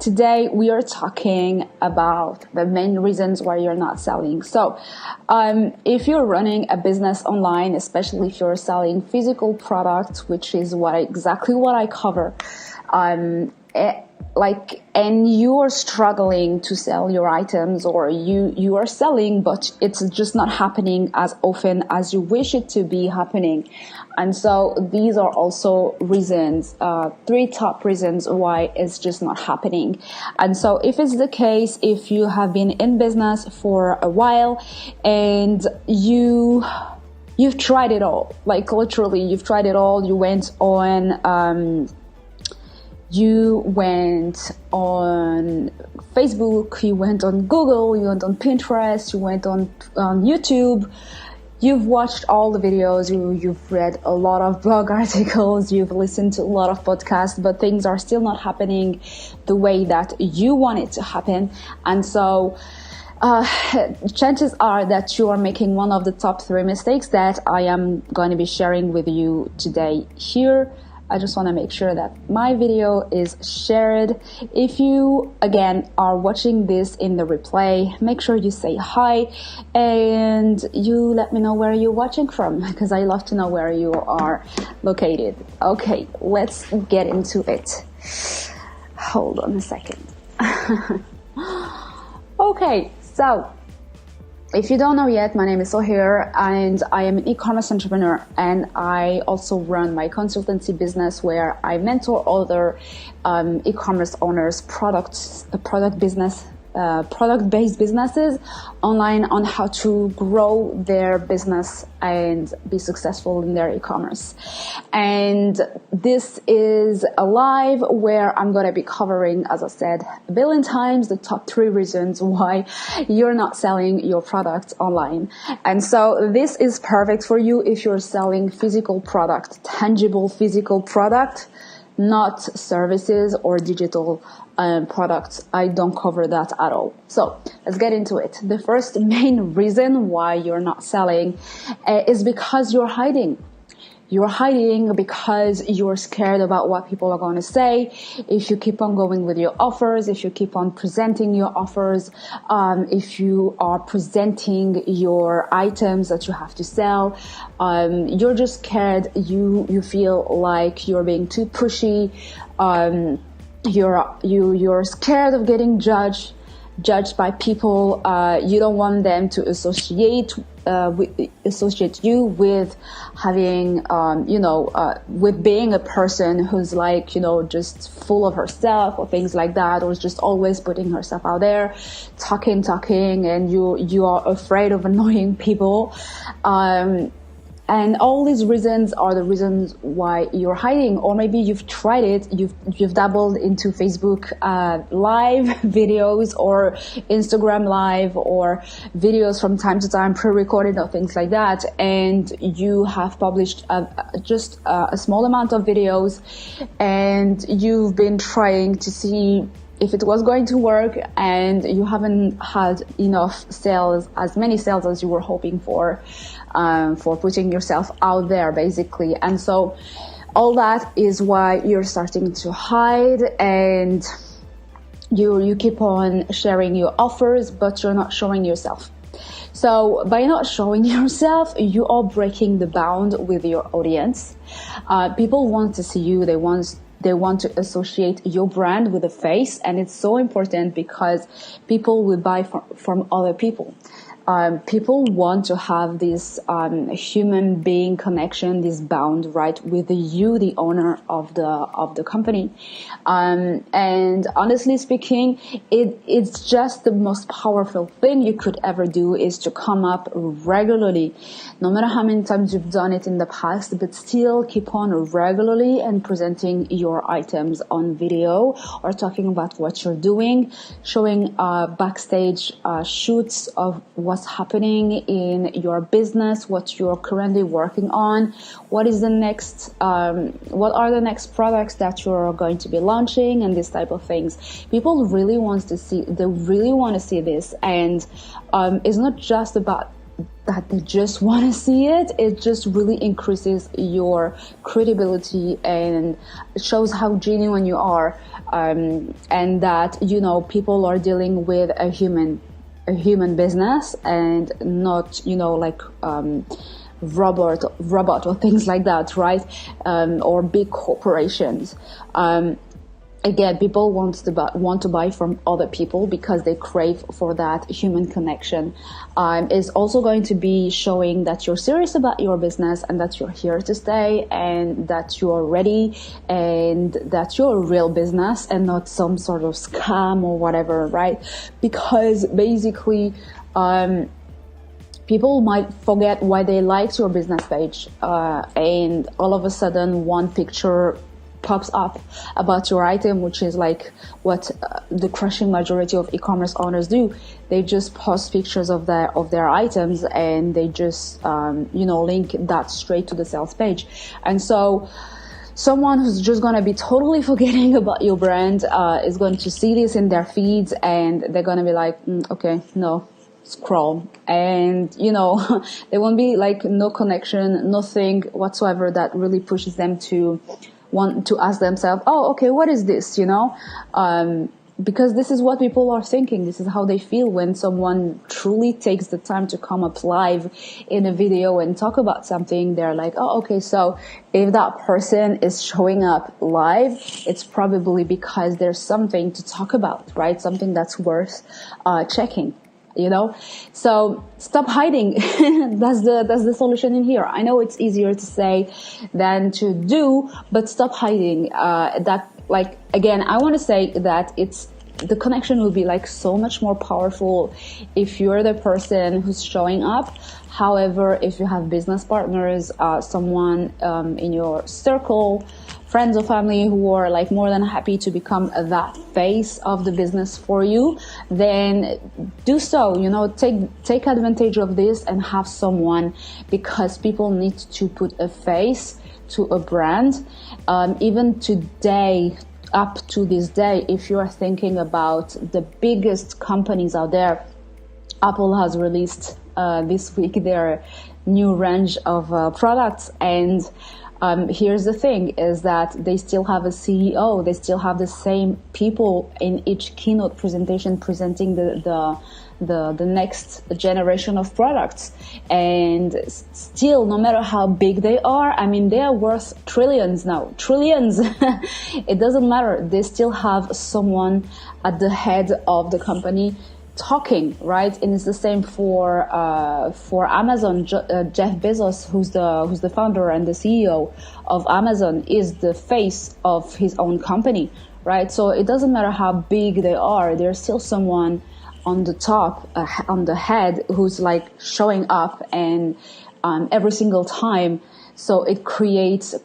today we are talking about the main reasons why you're not selling. So if you're running a business online, especially if you're selling physical products, which is exactly what I cover, and you are struggling to sell your items, or you are selling, but it's just not happening as often as you wish it to be happening. And so these are also reasons, 3 top reasons why it's just not happening. And so if it's the case, if you have been in business for a while and you've tried it all, like literally you've tried it all, you went on Facebook, you went on Google, you went on Pinterest, you went on YouTube, you've watched all the videos, you've read a lot of blog articles, you've listened to a lot of podcasts, but things are still not happening the way that you want it to happen. And so chances are that you are making one of the top 3 mistakes that I am going to be sharing with you today here. I just want to make sure that my video is shared. If you, again, are watching this in the replay, make sure you say hi and you let me know where you're watching from, because I love to know where you are located. Okay, let's get into it. Hold on a second. Okay, so if you don't know yet, my name is Sohair and I am an e-commerce entrepreneur, and I also run my consultancy business where I mentor other e-commerce owners, product-based businesses online on how to grow their business and be successful in their e-commerce. And this is a live where I'm going to be covering, as I said a billion times, the top 3 reasons why you're not selling your product online. And so this is perfect for you if you're selling physical product, tangible physical product, not services or digital products. I don't cover that at all. So let's get into it. The first main reason why you're not selling is because you're hiding. You're hiding because you're scared about what people are going to say. If you keep on going with your offers, if you keep on presenting your offers, if you are presenting your items that you have to sell, you're just scared. You feel like you're being too pushy. You're scared of getting judged by people. You don't want them to associate you with having, with being a person who's like, just full of herself or things like that, or just always putting herself out there, talking, and you are afraid of annoying people. And all these reasons are the reasons why you're hiding. Or maybe you've tried it, you've dabbled into Facebook live videos or Instagram live or videos from time to time, pre-recorded or things like that, and you have published just a small amount of videos, and you've been trying to see if it was going to work, and you haven't had enough sales, as many sales as you were hoping for putting yourself out there, basically. And so all that is why you're starting to hide, and you keep on sharing your offers, but you're not showing yourself. So by not showing yourself, you are breaking the bound with your audience. People want to see you. They want to associate your brand with a face, and it's so important because people will buy from other people. People want to have this human being connection, this bond, right, with you, the owner of the company. And honestly speaking, it's just the most powerful thing you could ever do is to come up regularly, no matter how many times you've done it in the past, but still keep on regularly and presenting your items on video or talking about what you're doing, showing backstage shoots of what's happening in your business, what you're currently working on, what are the next products that you're going to be launching, and this type of things. People really want to see this, and it's not just about that they just want to see it, it just really increases your credibility and shows how genuine you are, and that, you know, people are dealing with a human business and not, you know, like robot or things like that, right? Or big corporations. Again, people want to buy from other people because they crave for that human connection. Is also going to be showing that you're serious about your business and that you're here to stay and that you're ready and that you're a real business and not some sort of scam or whatever, right? Because basically, people might forget why they liked your business page, and all of a sudden one picture pops up about your item, which is like what the crushing majority of e-commerce owners do. They just post pictures of their items and they just link that straight to the sales page. And so someone who's just going to be totally forgetting about your brand is going to see this in their feeds and they're going to be like, okay, no, scroll. And there won't be like no connection, nothing whatsoever that really pushes them to want to ask themselves, oh, okay, what is this, because this is what people are thinking. This is how they feel when someone truly takes the time to come up live in a video and talk about something. They're like, oh, okay, so if that person is showing up live, it's probably because there's something to talk about, right? Something that's worth checking. So stop hiding. That's the solution in here. I know it's easier to say than to do, but stop hiding. Again, I want to say that the connection will be like so much more powerful if you're the person who's showing up. However, if you have business partners, someone in your circle, friends or family who are like more than happy to become that face of the business for you, then do so. Take advantage of this and have someone, because people need to put a face to a brand. Even today, up to this day, if you are thinking about the biggest companies out there, Apple has released this week their new range of products, and here's the thing, is that they still have a CEO. They still have the same people in each keynote presentation presenting the next generation of products. And still, no matter how big they are, I mean, they are worth trillions now. Trillions. It doesn't matter. They still have someone at the head of the company talking, right? And it's the same for Amazon. Jeff Bezos, who's the founder and the CEO of Amazon, is the face of his own company, right? So it doesn't matter how big they are, there's still someone on the top, on the head, who's like showing up and every single time. So it creates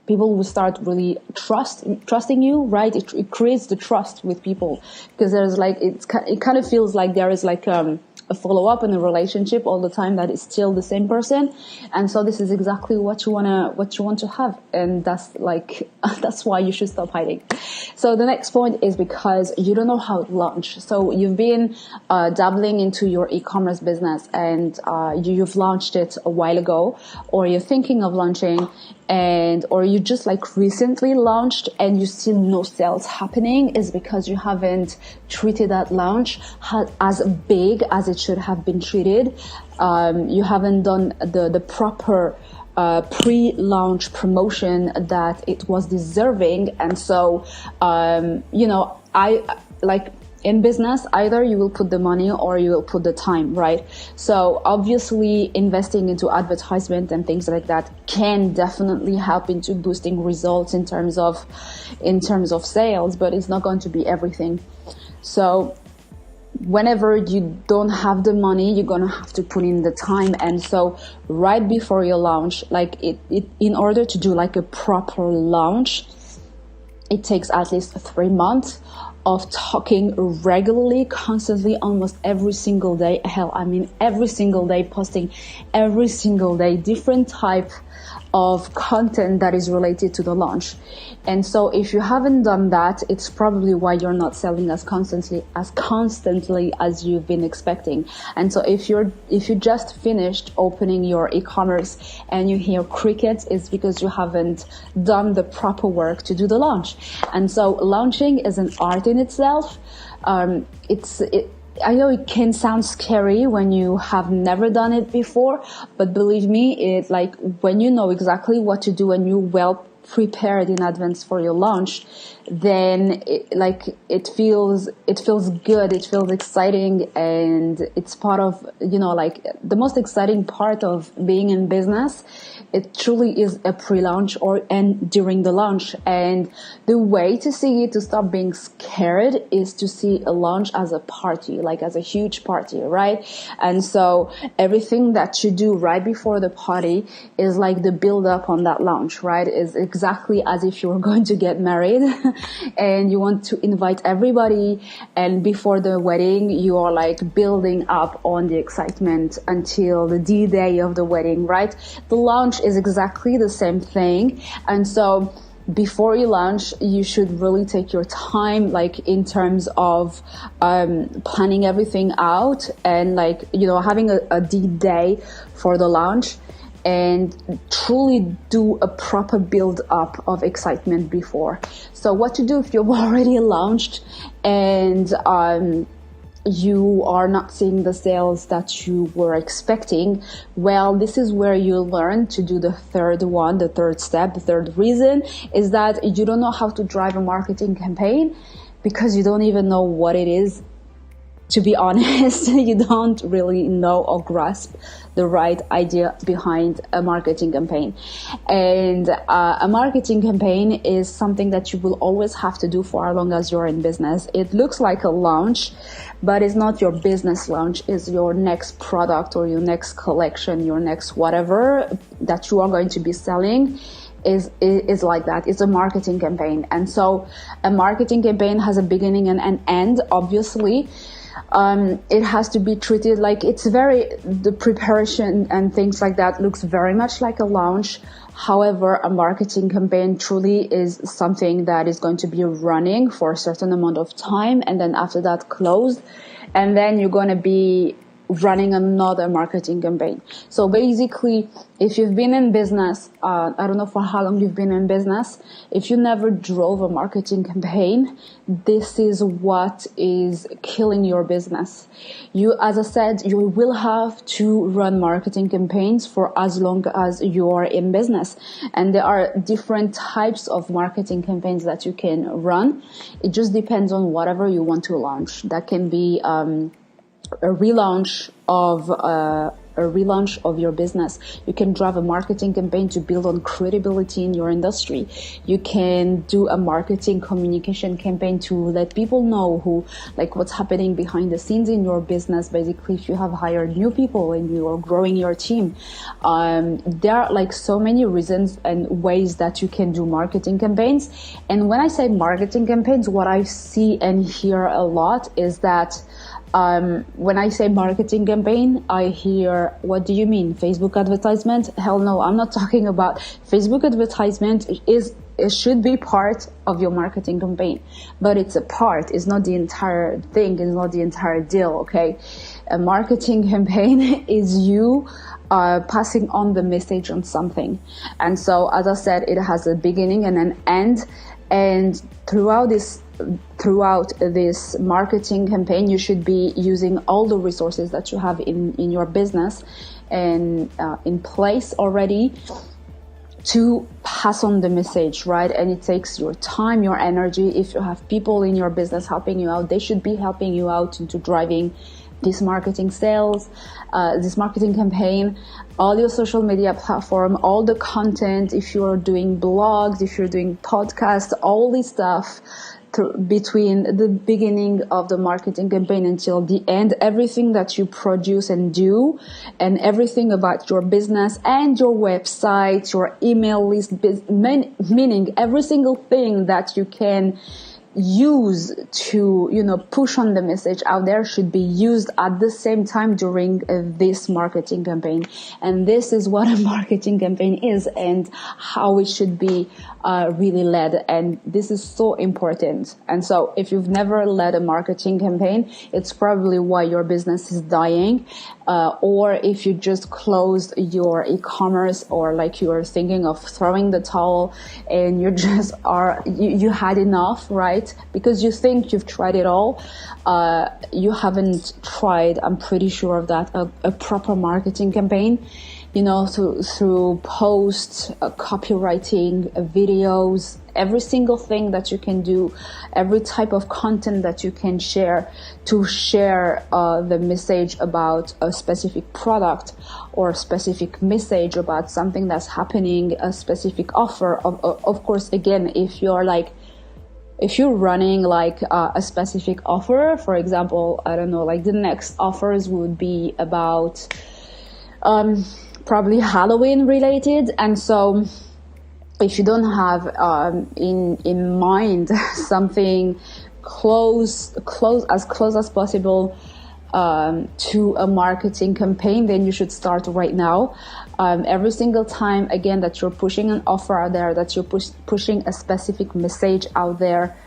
people will start really trusting you, right? It creates the trust with people, because there's like, it kind of feels like there is like a follow-up in a relationship all the time, that is still the same person. And so this is exactly what you want to have. And that's like, that's why you should stop hiding. So the next point is because you don't know how to launch. So you've been dabbling into your e-commerce business and you've launched it a while ago, or you're thinking of launching, or you just like recently launched and you still no sales happening, is because you haven't treated that launch as big as it should have been treated. You haven't done the proper pre-launch promotion that it was deserving. And so I like, in business, either you will put the money or you will put the time, right? So obviously investing into advertisement and things like that can definitely help into boosting results in terms of sales, but it's not going to be everything. So whenever you don't have the money, you're going to have to put in the time. And so right before your launch, like in order to do like a proper launch, it takes at least 3 months of talking regularly, constantly, almost every single day. Hell, I mean, every single day, posting every single day, different type of content that is related to the launch. And so if you haven't done that, it's probably why you're not selling as constantly as you've been expecting. And so if you just finished opening your e-commerce and you hear crickets, it's because you haven't done the proper work to do the launch. And so launching is an art in itself. I know it can sound scary when you have never done it before, but believe me, it's like when you know exactly what to do and you're well prepared in advance for your launch, then it feels good, it feels exciting, and it's part of, like the most exciting part of being in business. It truly is a pre-launch and during the launch. And the way to see it, to stop being scared, is to see a launch as a party, like as a huge party, right? And so everything that you do right before the party is like the build up on that launch, right? Is exactly as if you were going to get married and you want to invite everybody. And before the wedding, you are like building up on the excitement until the D-Day of the wedding, right? The launch is exactly the same thing. And so before you launch, you should really take your time, like in terms of planning everything out and having a D-Day for the launch, and truly do a proper build up of excitement before. So what to do if you've already launched and you are not seeing the sales that you were expecting? Well, this is where you learn to do the third step. The third reason is that you don't know how to drive a marketing campaign because you don't even know what it is. To be honest, you don't really know or grasp the right idea behind a marketing campaign. And a marketing campaign is something that you will always have to do for as long as you're in business. It looks like a launch, but it's not your business launch. It's your next product or your next collection, your next whatever that you are going to be selling. Is like that. It's a marketing campaign. And so a marketing campaign has a beginning and an end, obviously. It has to be treated like the preparation and things like that looks very much like a launch. However, a marketing campaign truly is something that is going to be running for a certain amount of time, and then after that closed, and then you're going to be running another marketing campaign. So basically, if you've been in business, I don't know for how long you've been in business, if you never drove a marketing campaign, this is what is killing your business. As I said, you will have to run marketing campaigns for as long as you are in business. And there are different types of marketing campaigns that you can run. It just depends on whatever you want to launch. That can be a relaunch of your business. You can drive a marketing campaign to build on credibility in your industry. You can do a marketing communication campaign to let people know what's happening behind the scenes in your business. Basically, if you have hired new people and you are growing your team, there are so many reasons and ways that you can do marketing campaigns. And when I say marketing campaigns, what I see and hear a lot is that when I say marketing campaign, I hear, what do you mean? Facebook advertisement? Hell no, I'm not talking about Facebook advertisement. It should be part of your marketing campaign, but it's a part. It's not the entire thing. It's not the entire deal. Okay. A marketing campaign is you passing on the message on something. And so, as I said, it has a beginning and an end. And throughout this marketing campaign, you should be using all the resources that you have in your business and in place already to pass on the message, right? And it takes your time, your energy. If you have people in your business helping you out, they should be helping you out into driving this marketing sales, this marketing campaign, all your social media platform, all the content. If you're doing blogs, if you're doing podcasts, all this stuff between the beginning of the marketing campaign until the end, everything that you produce and do, and everything about your business and your website, your email list, meaning every single thing that you can use to, push on the message out there should be used at the same time during this marketing campaign. And this is what a marketing campaign is and how it should be really led. And this is so important. And so if you've never led a marketing campaign, it's probably why your business is dying. Or if you just closed your e-commerce, or like you are thinking of throwing the towel and you just you had enough, right? Because you think you've tried it all. You haven't tried, I'm pretty sure of that, a proper marketing campaign, through posts, copywriting, videos, every single thing that you can do, every type of content that you can share to share the message about a specific product or a specific message about something that's happening, a specific offer. Of course, again, if you're running like a specific offer, for example, I don't know, like the next offers would be about probably Halloween related. And so if you don't have in mind something close as possible to a marketing campaign, then you should start right now. Every single time, again, that you're pushing an offer out there, that you're pushing a specific message out there,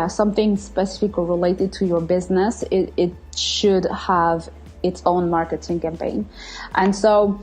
something specific or related to your business, it should have its own marketing campaign. And so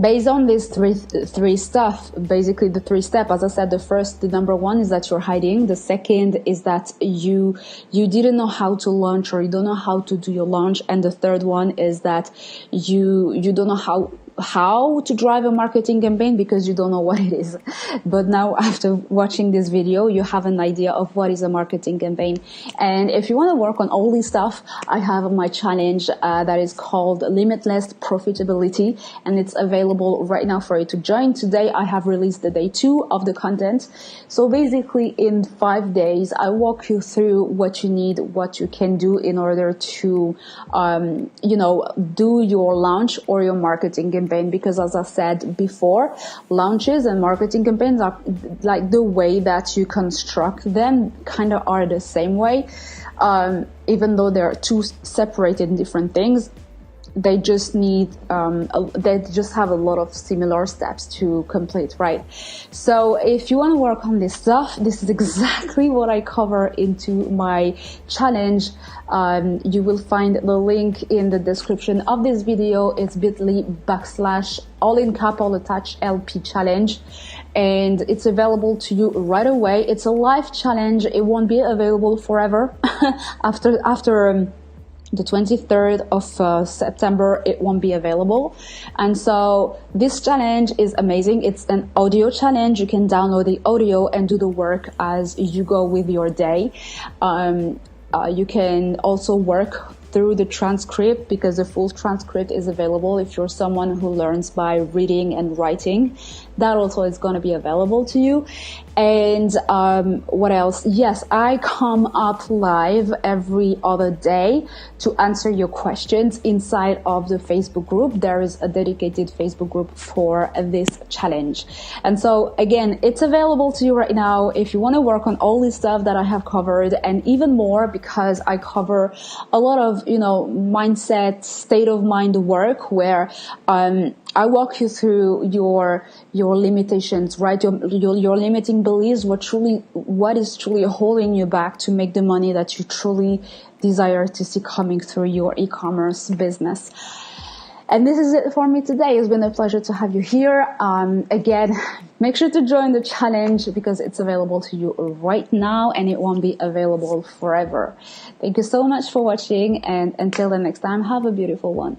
based on these three stuff, basically the three steps, as I said, the number one is that you're hiding. The second is that you didn't know how to launch, or you don't know how to do your launch. And the third one is that you don't know how to drive a marketing campaign because you don't know what it is. But now, after watching this video, you have an idea of what is a marketing campaign. And if you want to work on all this stuff, I have my challenge that is called Limitless Profitability, and it's available right now for you to join. Today I have released the day 2 of the content. So basically, in 5 days, I walk you through what you need, what you can do in order to do your launch or your marketing campaign. Because as I said before, launches and marketing campaigns are like the way that you construct them kind of are the same way, even though they're two separated different things. They just need, they just have a lot of similar steps to complete, right? So if you want to work on this stuff, this is exactly what I cover into my challenge. You will find the link in the description of this video. It's bit.ly/ all in cap, all attached LP challenge. And it's available to you right away. It's a live challenge. It won't be available forever. after the 23rd of September, it won't be available. And so this challenge is amazing. It's an audio challenge. You can download the audio and do the work as you go with your day. You can also work through the transcript, because the full transcript is available. If you're someone who learns by reading and writing, that also is going to be available to you. And what else? Yes, I come up live every other day to answer your questions inside of the Facebook group. There is a dedicated Facebook group for this challenge. And so again, it's available to you right now if you want to work on all this stuff that I have covered, and even more, because I cover a lot of, mindset, state of mind work where I walk you through your limitations, right? Your limiting beliefs, what is truly holding you back to make the money that you truly desire to see coming through your e-commerce business. And this is it for me today. It's been a pleasure to have you here. Again, make sure to join the challenge because it's available to you right now and it won't be available forever. Thank you so much for watching, and until the next time, have a beautiful one.